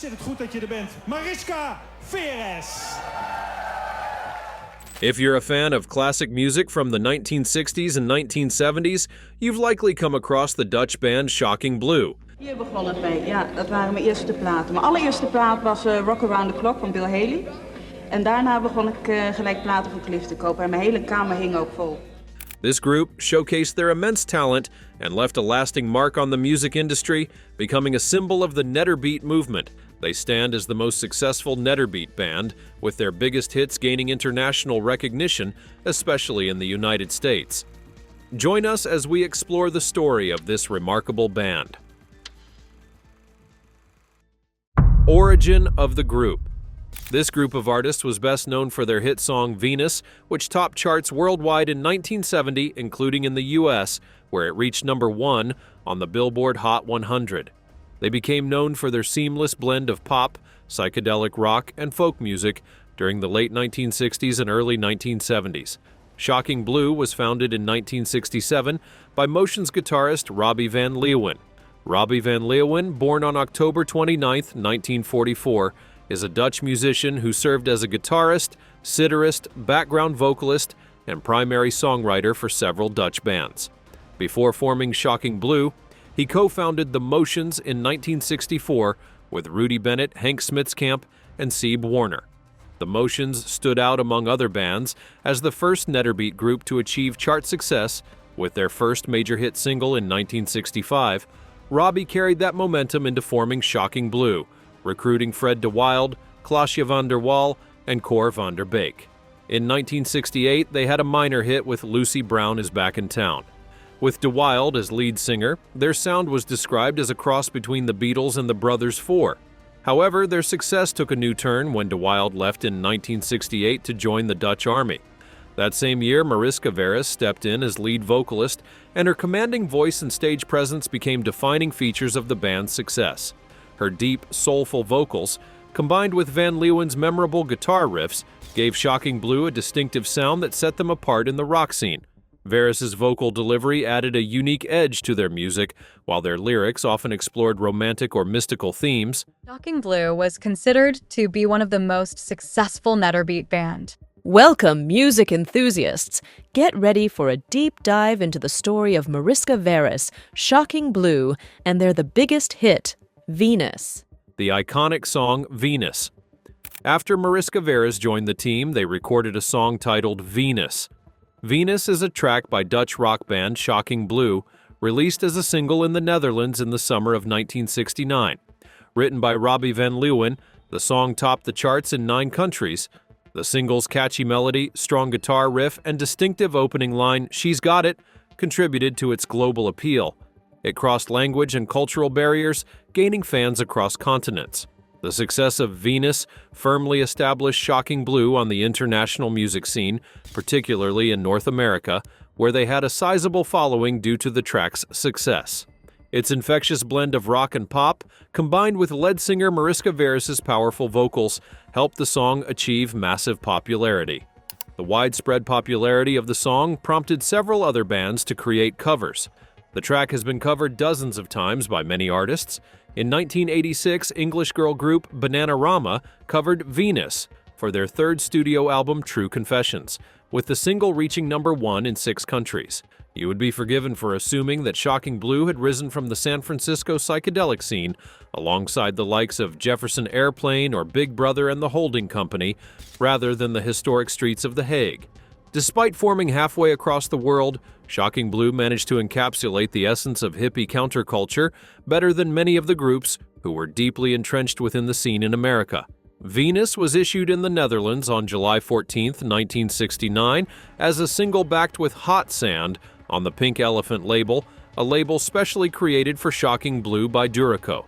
Ontzettend goed dat je er bent. Mariska Veres. If you're a fan of classic music from the 1960s and 1970s, you've likely come across the Dutch band Shocking Blue. Hier begon het mee, ja, dat waren mijn eerste platen. Mijn allereerste plaat was Rock Around the Clock van Bill Haley. En daarna begon ik gelijk platen van Cliff te kopen en mijn hele kamer hing ook vol. This group showcased their immense talent and left a lasting mark on the music industry, becoming a symbol of the Netterbeat movement. They stand as the most successful Netterbeat band, with their biggest hits gaining international recognition, especially in the United States. Join us as we explore the story of this remarkable band. Origin of the group. This group of artists was best known for their hit song Venus, which topped charts worldwide in 1970, including in the US, where it reached number 1 on the Billboard Hot 100. They became known for their seamless blend of pop, psychedelic rock, and folk music during the late 1960s and early 1970s. Shocking Blue was founded in 1967 by Motion's guitarist Robbie Van Lean. Robbie Van Leeuwen, born on October 29, 1944, is a Dutch musician who served as a guitarist, sitarist, background vocalist, and primary songwriter for several Dutch bands. Before forming Shocking Blue, he co-founded The Motions in 1964 with Rudy Bennett, Henk Smitskamp, and Sieb Warner. The Motions stood out among other bands as the first Netterbeat group to achieve chart success with their first major hit single in 1965. Robbie carried that momentum into forming Shocking Blue, recruiting Fred de Wilde, Klaasje van der Wal, and Cor van der Beek. In 1968, they had a minor hit with Lucy Brown is Back in Town. With de Wilde as lead singer, their sound was described as a cross between the Beatles and the Brothers Four. However, their success took a new turn when de Wilde left in 1968 to join the Dutch Army. That same year, Mariska Veres stepped in as lead vocalist, and her commanding voice and stage presence became defining features of the band's success. Her deep, soulful vocals, combined with Van Leeuwen's memorable guitar riffs, gave Shocking Blue a distinctive sound that set them apart in the rock scene. Veres's vocal delivery added a unique edge to their music, while their lyrics often explored romantic or mystical themes. Shocking Blue was considered to be one of the most successful Netterbeat band. Welcome, music enthusiasts! Get ready for a deep dive into the story of Mariska Veres, Shocking Blue, and their biggest hit, Venus. The iconic song Venus. After Mariska Veres joined the team, they recorded a song titled Venus. Venus is a track by Dutch rock band Shocking Blue, released as a single in the Netherlands in the summer of 1969. Written by Robbie Van Leeuwen, the song topped the charts in 9 countries. The single's catchy melody, strong guitar riff, and distinctive opening line, "She's Got It," contributed to its global appeal. It crossed language and cultural barriers, gaining fans across continents. The success of Venus firmly established Shocking Blue on the international music scene, particularly in North America, where they had a sizable following due to the track's success. Its infectious blend of rock and pop, combined with lead singer Mariska Veres's powerful vocals, helped the song achieve massive popularity. The widespread popularity of the song prompted several other bands to create covers. The track has been covered dozens of times by many artists. In 1986, English girl group Bananarama covered Venus for their third studio album True Confessions, with the single reaching number 1 in 6 countries. You would be forgiven for assuming that Shocking Blue had risen from the San Francisco psychedelic scene, alongside the likes of Jefferson Airplane or Big Brother and the Holding Company, rather than the historic streets of The Hague. Despite forming halfway across the world, Shocking Blue managed to encapsulate the essence of hippie counterculture better than many of the groups who were deeply entrenched within the scene in America. Venus was issued in the Netherlands on July 14, 1969, as a single backed with Hot Sand on the Pink Elephant label, a label specially created for Shocking Blue by Duraco.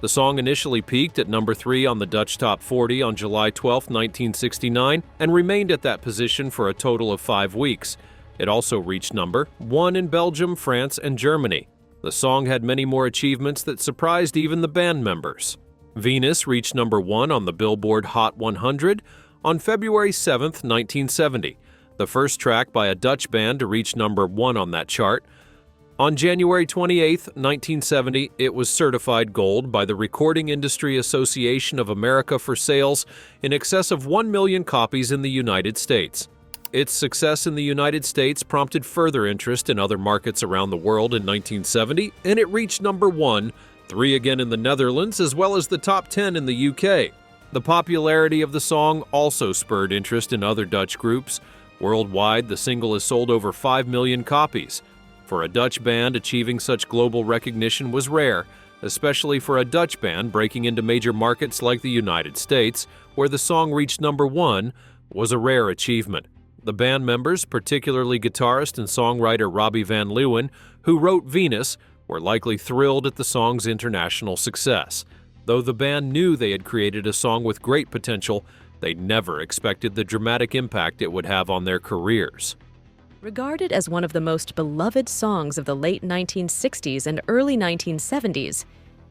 The song initially peaked at number 3 on the Dutch Top 40 on July 12, 1969, and remained at that position for a total of 5 weeks. It also reached number 1 in Belgium, France, and Germany. The song had many more achievements that surprised even the band members. Venus reached number 1 on the Billboard Hot 100 on February 7, 1970, the first track by a Dutch band to reach number 1 on that chart. On January 28, 1970, it was certified gold by the Recording Industry Association of America for sales in excess of 1 million copies in the United States. Its success in the United States prompted further interest in other markets around the world in 1970, and it reached number 1, 3 again in the Netherlands, as well as the top 10 in the UK. The popularity of the song also spurred interest in other Dutch groups. Worldwide, the single has sold over 5 million copies. For a Dutch band, achieving such global recognition was rare, especially for a Dutch band breaking into major markets like the United States, where the song reached number 1, was a rare achievement. The band members, particularly guitarist and songwriter Robbie Van Lean, who wrote Venus, were likely thrilled at the song's international success. Though the band knew they had created a song with great potential, they never expected the dramatic impact it would have on their careers. Regarded as one of the most beloved songs of the late 1960s and early 1970s,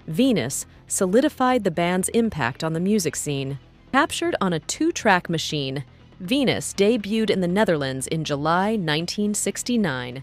Venus solidified the band's impact on the music scene. Captured on a 2-track machine, Venus debuted in the Netherlands in July 1969.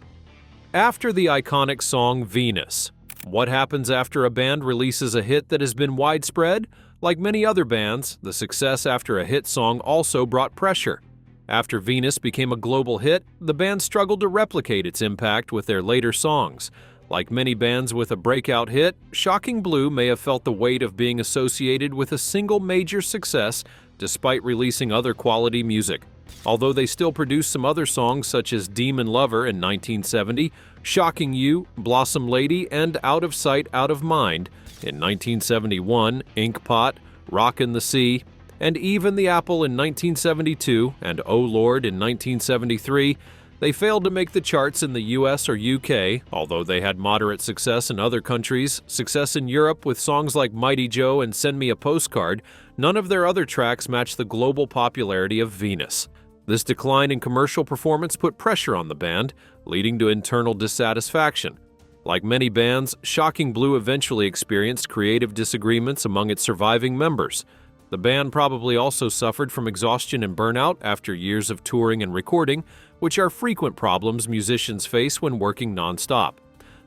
After the iconic song Venus, what happens after a band releases a hit that has been widespread? Like many other bands, the success after a hit song also brought pressure. After Venus became a global hit, the band struggled to replicate its impact with their later songs. Like many bands with a breakout hit, Shocking Blue may have felt the weight of being associated with a single major success despite releasing other quality music. Although they still produced some other songs such as Demon Lover in 1970, Shocking You, Blossom Lady, and Out of Sight, Out of Mind in 1971, Ink Pot, Rockin' the Sea, and Even the Apple in 1972 and Oh Lord in 1973, they failed to make the charts in the US or UK, although they had moderate success in other countries, success in Europe with songs like Mighty Joe and Send Me a Postcard. None of their other tracks matched the global popularity of Venus. This decline in commercial performance put pressure on the band, leading to internal dissatisfaction. Like many bands, Shocking Blue eventually experienced creative disagreements among its surviving members. The band probably also suffered from exhaustion and burnout after years of touring and recording, which are frequent problems musicians face when working nonstop.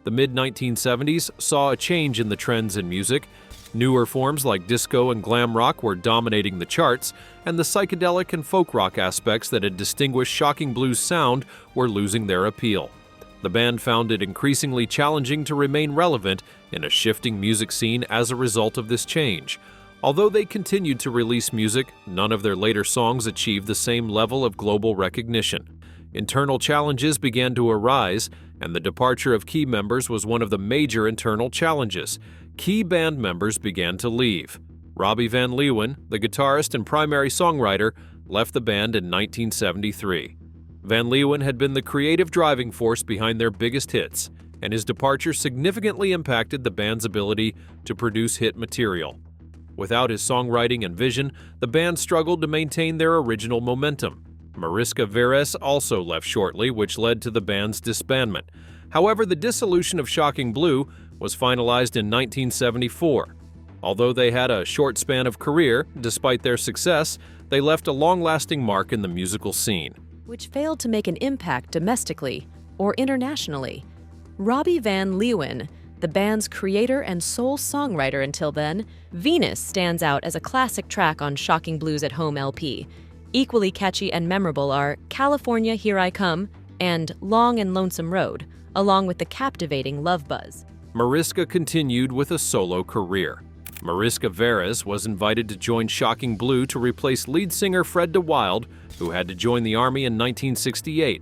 The mid-1970s saw a change in the trends in music. Newer forms like disco and glam rock were dominating the charts, and the psychedelic and folk rock aspects that had distinguished Shocking Blue's sound were losing their appeal. The band found it increasingly challenging to remain relevant in a shifting music scene as a result of this change. Although they continued to release music, none of their later songs achieved the same level of global recognition. Internal challenges began to arise, and the departure of key members was one of the major internal challenges. Key band members began to leave. Robbie Van Lean, the guitarist and primary songwriter, left the band in 1973. Van Lean had been the creative driving force behind their biggest hits, and his departure significantly impacted the band's ability to produce hit material. Without his songwriting and vision, the band struggled to maintain their original momentum. Mariska Veres also left shortly, which led to the band's disbandment. However, the dissolution of Shocking Blue was finalized in 1974. Although they had a short span of career, despite their success, they left a long-lasting mark in the musical scene. Which failed to make an impact domestically or internationally. Robbie Van Lean, the band's creator and sole songwriter until then, Venus stands out as a classic track on Shocking Blue's At Home LP. Equally catchy and memorable are California, Here I Come and Long and Lonesome Road, along with the captivating Love Buzz. Mariska continued with a solo career. Mariska Veres was invited to join Shocking Blue to replace lead singer Fred DeWild, who had to join the Army in 1968.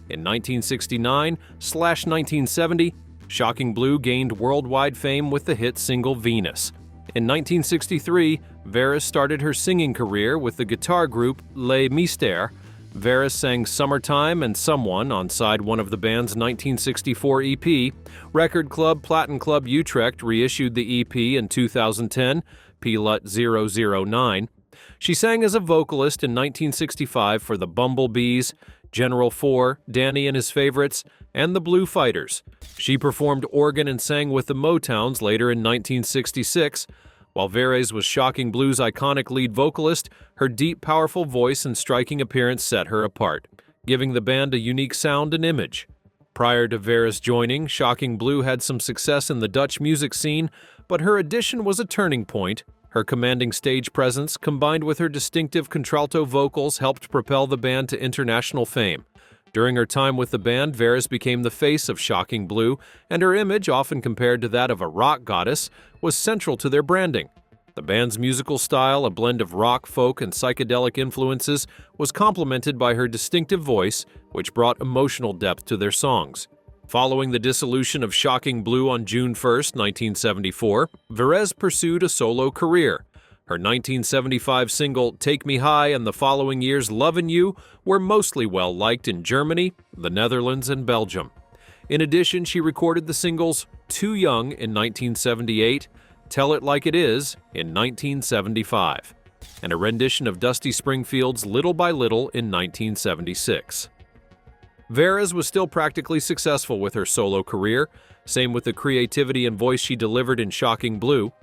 In 1969/1970, Shocking Blue gained worldwide fame with the hit single Venus. In 1963, Veres started her singing career with the guitar group Les Mystères. Veres sang Summertime and Someone on side one of the band's 1964 EP. Record club Platin Club Utrecht reissued the EP in 2010, Pilut 009. She sang as a vocalist in 1965 for the Bumblebees, General 4, Danny and His Favorites, and the Blue Fighters. She performed organ and sang with the Motowns later in 1966. While Veres was Shocking Blue's iconic lead vocalist, her deep, powerful voice and striking appearance set her apart, giving the band a unique sound and image. Prior to Vera's joining, Shocking Blue had some success in the Dutch music scene, but her addition was a turning point. Her commanding stage presence, combined with her distinctive contralto vocals, helped propel the band to international fame. During her time with the band, Veras became the face of Shocking Blue, and her image, often compared to that of a rock goddess, was central to their branding. The band's musical style, a blend of rock, folk, and psychedelic influences, was complemented by her distinctive voice, which brought emotional depth to their songs. Following the dissolution of Shocking Blue on June 1, 1974, Veras pursued a solo career. Her 1975 single Take Me High and the following year's Lovin' You were mostly well-liked in Germany, the Netherlands, and Belgium. In addition, she recorded the singles Too Young in 1978, Tell It Like It Is in 1975, and a rendition of Dusty Springfield's Little by Little in 1976. Veras was still practically successful with her solo career, same with the creativity and voice she delivered in Shocking Blue.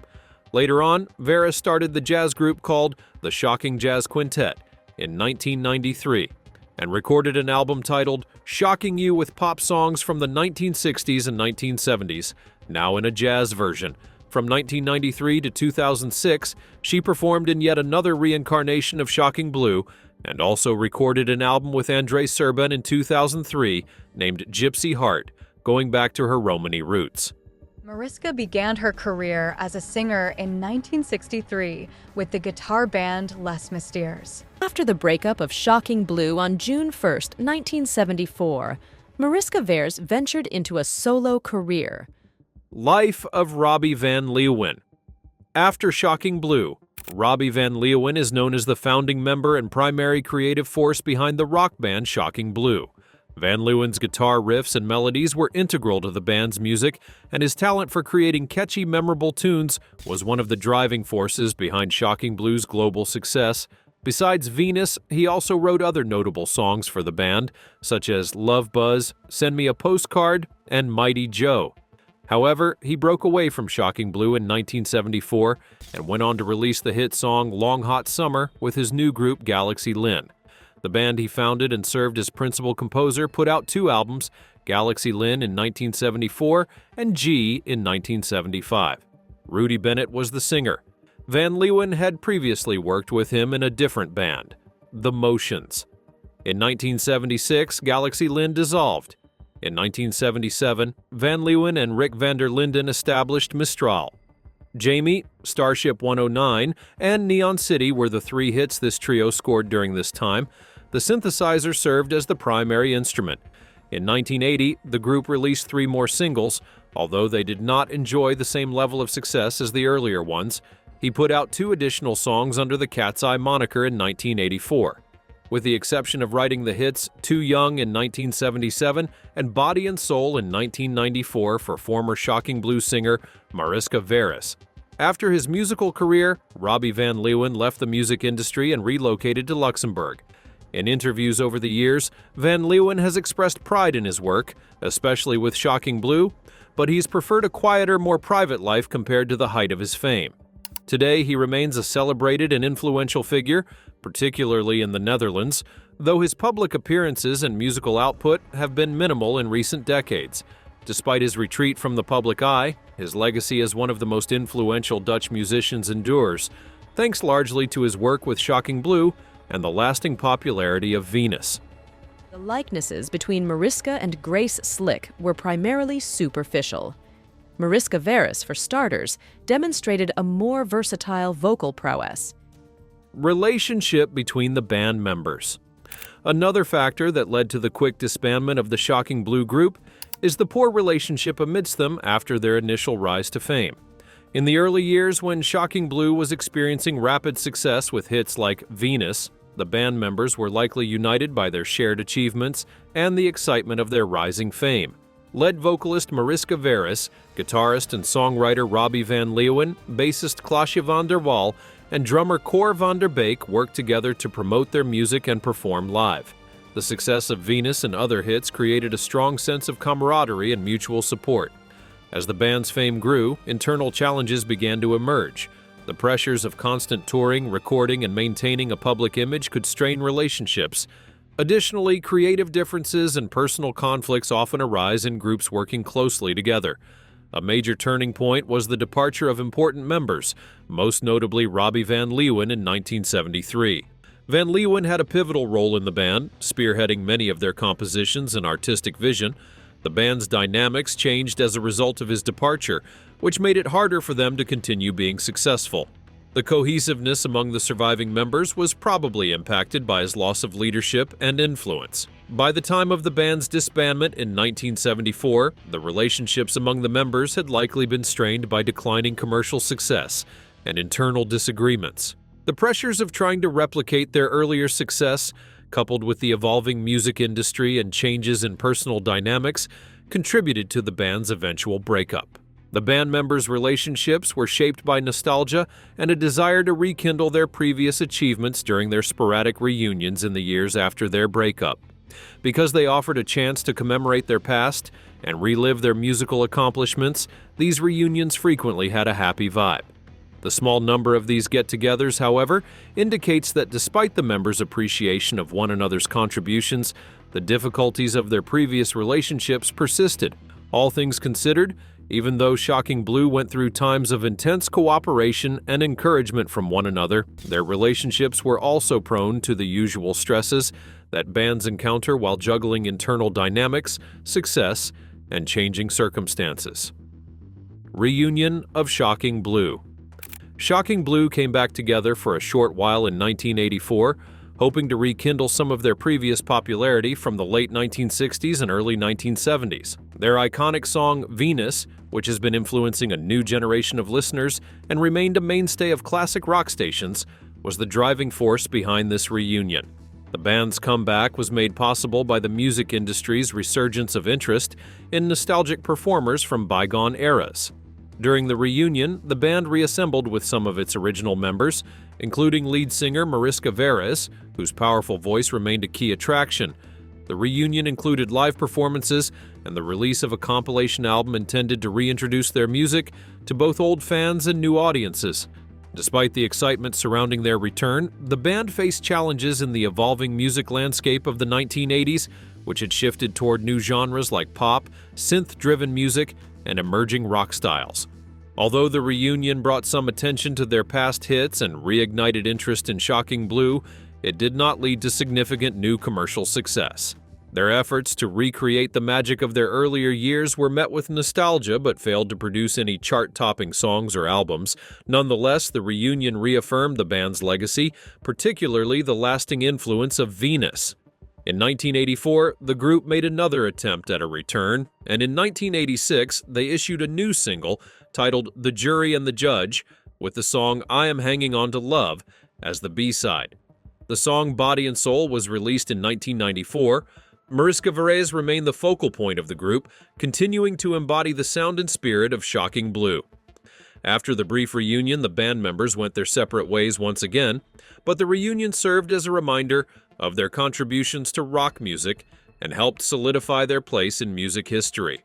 Later on, Veras started the jazz group called the Shocking Jazz Quintet in 1993 and recorded an album titled Shocking You with pop songs from the 1960s and 1970s, now in a jazz version. From 1993 to 2006, she performed in yet another reincarnation of Shocking Blue and also recorded an album with Andrei Serban in 2003 named Gypsy Heart, going back to her Romany roots. Mariska began her career as a singer in 1963 with the guitar band Les Mystères. After the breakup of Shocking Blue on June 1, 1974, Mariska Veras ventured into a solo career. Life of Robbie Van Leeuwen. After Shocking Blue, Robbie Van Leeuwen is known as the founding member and primary creative force behind the rock band Shocking Blue. Van Leeuwen's guitar riffs and melodies were integral to the band's music, and his talent for creating catchy, memorable tunes was one of the driving forces behind Shocking Blue's global success. Besides Venus, he also wrote other notable songs for the band, such as Love Buzz, Send Me a Postcard, and Mighty Joe. However, he broke away from Shocking Blue in 1974 and went on to release the hit song Long Hot Summer with his new group Galaxy Lynn. The band he founded and served as principal composer put out two albums, Galaxy Lynn in 1974 and G in 1975. Rudy Bennett was the singer. Van Leeuwen had previously worked with him in a different band, The Motions. In 1976, Galaxy Lynn dissolved. In 1977, Van Leeuwen and Rick van der Linden established Mistral. Jamie, Starship 109, and Neon City were the three hits this trio scored during this time. The synthesizer served as the primary instrument. In 1980, the group released three more singles, although they did not enjoy the same level of success as the earlier ones. He put out two additional songs under the Cat's Eye moniker in 1984. With the exception of writing the hits Too Young in 1977 and Body and Soul in 1994 for former Shocking Blue singer Mariska Veras. After his musical career, Robbie Van Leeuwen left the music industry and relocated to Luxembourg. In interviews over the years, Van Leeuwen has expressed pride in his work, especially with Shocking Blue, but he's preferred a quieter, more private life compared to the height of his fame. Today, he remains a celebrated and influential figure, particularly in the Netherlands, though his public appearances and musical output have been minimal in recent decades. Despite his retreat from the public eye, his legacy as one of the most influential Dutch musicians endures, thanks largely to his work with Shocking Blue and the lasting popularity of Venus. The likenesses between Mariska and Grace Slick were primarily superficial. Mariska Veras, for starters, demonstrated a more versatile vocal prowess. Relationship between the band members. Another factor that led to the quick disbandment of the Shocking Blue group is the poor relationship amidst them after their initial rise to fame. In the early years when Shocking Blue was experiencing rapid success with hits like Venus, the band members were likely united by their shared achievements and the excitement of their rising fame. Lead vocalist Mariska Veras, guitarist and songwriter Robbie Van Leeuwen, bassist Klaasje van der Wal, and drummer Cor van der Beek worked together to promote their music and perform live. The success of Venus and other hits created a strong sense of camaraderie and mutual support. As the band's fame grew, internal challenges began to emerge. The pressures of constant touring, recording, and maintaining a public image could strain relationships. Additionally, creative differences and personal conflicts often arise in groups working closely together. A major turning point was the departure of important members, most notably Robbie Van Lean in 1973. Van Leeuwen had a pivotal role in the band, spearheading many of their compositions and artistic vision. The band's dynamics changed as a result of his departure, which made it harder for them to continue being successful. The cohesiveness among the surviving members was probably impacted by his loss of leadership and influence. By the time of the band's disbandment in 1974, the relationships among the members had likely been strained by declining commercial success and internal disagreements. The pressures of trying to replicate their earlier success, coupled with the evolving music industry and changes in personal dynamics, contributed to the band's eventual breakup. The band members' relationships were shaped by nostalgia and a desire to rekindle their previous achievements during their sporadic reunions in the years after their breakup. Because they offered a chance to commemorate their past and relive their musical accomplishments, these reunions frequently had a happy vibe. The small number of these get-togethers, however, indicates that despite the members' appreciation of one another's contributions, the difficulties of their previous relationships persisted. All things considered, even though Shocking Blue went through times of intense cooperation and encouragement from one another, their relationships were also prone to the usual stresses that bands encounter while juggling internal dynamics, success, and changing circumstances. Reunion of Shocking Blue. Shocking Blue came back together for a short while in 1984, hoping to rekindle some of their previous popularity from the late 1960s and early 1970s. Their iconic song, Venus, which has been influencing a new generation of listeners and remained a mainstay of classic rock stations, was the driving force behind this reunion. The band's comeback was made possible by the music industry's resurgence of interest in nostalgic performers from bygone eras. During the reunion, the band reassembled with some of its original members, including lead singer Mariska Veres, whose powerful voice remained a key attraction. The reunion included live performances and the release of a compilation album intended to reintroduce their music to both old fans and new audiences. Despite the excitement surrounding their return, the band faced challenges in the evolving music landscape of the 1980s, which had shifted toward new genres like pop, synth-driven music, and emerging rock styles. Although the reunion brought some attention to their past hits and reignited interest in Shocking Blue, it did not lead to significant new commercial success. Their efforts to recreate the magic of their earlier years were met with nostalgia but failed to produce any chart-topping songs or albums. Nonetheless, the reunion reaffirmed the band's legacy, particularly the lasting influence of Venus. In 1984, the group made another attempt at a return, and in 1986, they issued a new single titled The Jury and the Judge, with the song I Am Hanging On to Love as the B-side. The song Body and Soul was released in 1994. Mariska Veres remained the focal point of the group, continuing to embody the sound and spirit of Shocking Blue. After the brief reunion, the band members went their separate ways once again, but the reunion served as a reminder of their contributions to rock music and helped solidify their place in music history.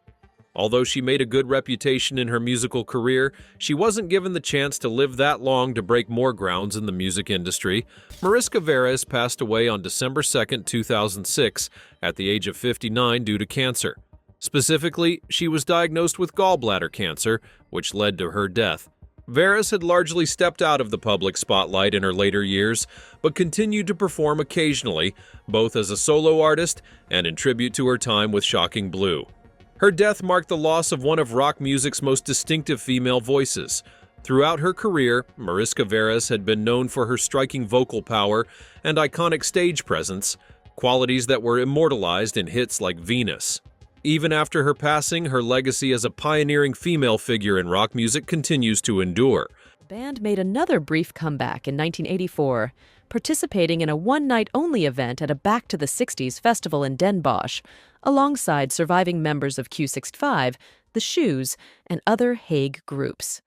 Although she made a good reputation in her musical career, she wasn't given the chance to live that long to break more grounds in the music industry. Mariska Veres passed away on December 2, 2006, at the age of 59 due to cancer. Specifically, she was diagnosed with gallbladder cancer, which led to her death. Veres had largely stepped out of the public spotlight in her later years, but continued to perform occasionally, both as a solo artist and in tribute to her time with Shocking Blue. Her death marked the loss of one of rock music's most distinctive female voices. Throughout her career, Mariska Veres had been known for her striking vocal power and iconic stage presence, qualities that were immortalized in hits like Venus. Even after her passing, her legacy as a pioneering female figure in rock music continues to endure. The band made another brief comeback in 1984, participating in a one-night-only event at a Back to the 60s festival in Den Bosch, alongside surviving members of Q65, The Shoes, and other Hague groups.